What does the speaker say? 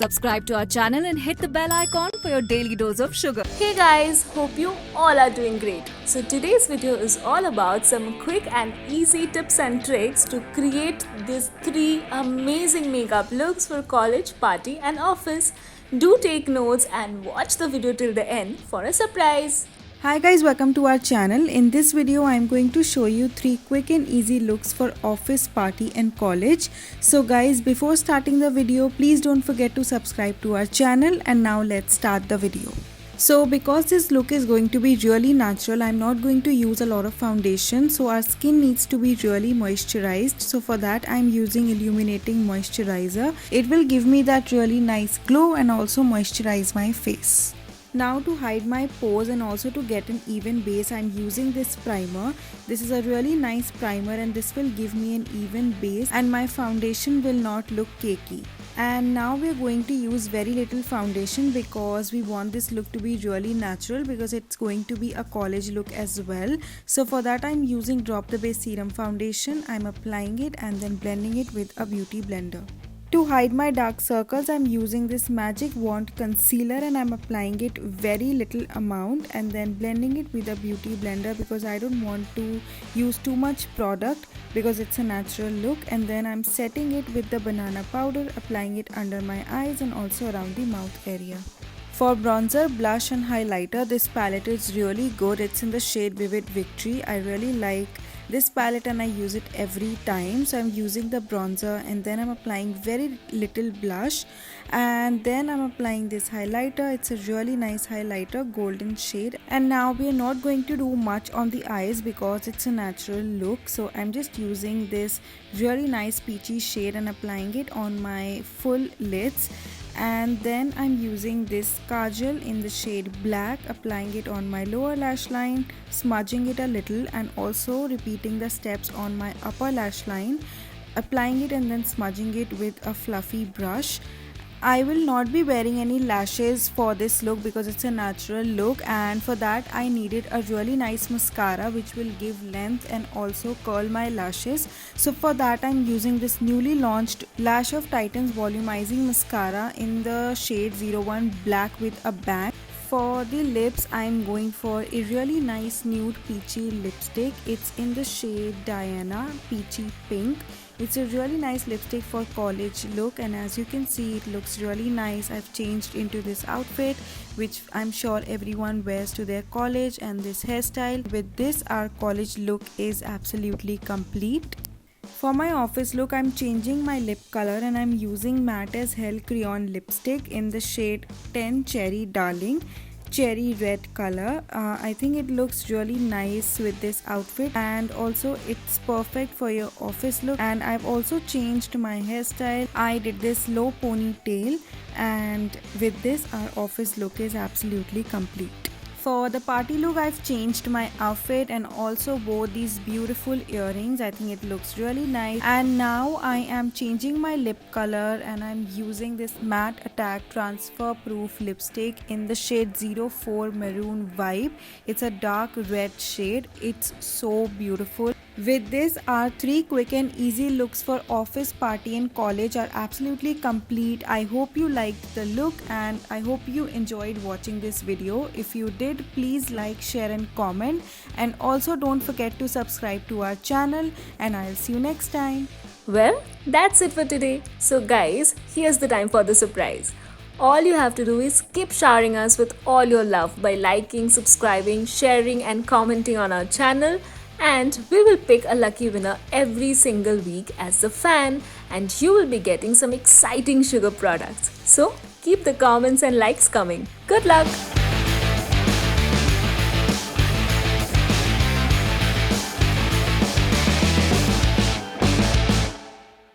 subscribe to our channel and hit the bell icon for your daily dose of sugar. Hey guys, hope you all are doing great. So today's video is all about some quick and easy tips and tricks to create these 3 amazing makeup looks for college, party and office. Do take notes and watch the video till the end for a surprise. Hi guys, welcome to our channel. In this video I am going to show you 3 quick and easy looks for office, party and college. So guys, before starting the video, please don't forget to subscribe to our channel, and now let's start the video. So because this look is going to be really natural, I'm not going to use a lot of foundation, so our skin needs to be really moisturized. So for that I'm using Illuminating Moisturizer. It will give me that really nice glow and also moisturize my face. Now to hide my pores and also to get an even base, I'm using this primer. This is a really nice primer and this will give me an even base and my foundation will not look cakey. And now we're going to use very little foundation because we want this look to be really natural, because it's going to be a college look as well. So for that I'm using Drop the Base Serum Foundation. I'm applying it and then blending it with a beauty blender. To hide my dark circles, I'm using this Magic Wand Concealer and I'm applying it very little amount and then blending it with a beauty blender because I don't want to use too much product because it's a natural look. And then I'm setting it with the banana powder, applying it under my eyes and also around the mouth area. For bronzer, blush and highlighter, this palette is really good. It's in the shade Vivid Victory. I really like this palette and I use it every time. So I'm using the bronzer and then I'm applying very little blush and then I'm applying this highlighter. It's a really nice highlighter, golden shade. And now we are not going to do much on the eyes because it's a natural look. So I'm just using this really nice peachy shade and applying it on my full lids. And then I'm using this kajal in the shade Black, applying it on my lower lash line, smudging it a little and also repeating the steps on my upper lash line, applying it and then smudging it with a fluffy brush. I will not be wearing any lashes for this look because it's a natural look, and for that I needed a really nice mascara which will give length and also curl my lashes. So for that I'm using this newly launched Lash of Titans Volumizing Mascara in the shade 01 Black with a bang. For the lips, I'm going for a really nice nude peachy lipstick. It's in the shade Diana Peachy Pink. It's a really nice lipstick for college look, and as you can see it looks really nice. I've changed into this outfit which I'm sure everyone wears to their college, and this hairstyle. With this our college look is absolutely complete. For my office look, I'm changing my lip color and I'm using Matte as Hell Crayon lipstick in the shade 10 Cherry Darling, cherry red color. I think it looks really nice with this outfit, and also it's perfect for your office look. And I've also changed my hairstyle. I did this low ponytail, and with this our office look is absolutely complete. For the party look, I've changed my outfit and also wore these beautiful earrings. I think it looks really nice. And now I am changing my lip color and I'm using this Matte Attack Transferproof lipstick in the shade 04 Maroon Vibe. It's a dark red shade. It's so beautiful. With this, our 3 quick and easy looks for office, party and college are absolutely complete. I hope you liked the look and I hope you enjoyed watching this video. If you did, please like, share and comment, and also don't forget to subscribe to our channel, and I'll see you next time. Well, that's it for today. So guys, here's the time for the surprise. All you have to do is keep showering us with all your love by liking, subscribing, sharing and commenting on our channel. And we will pick a lucky winner every single week as the fan, and you will be getting some exciting sugar products. So keep the comments and likes coming. Good luck!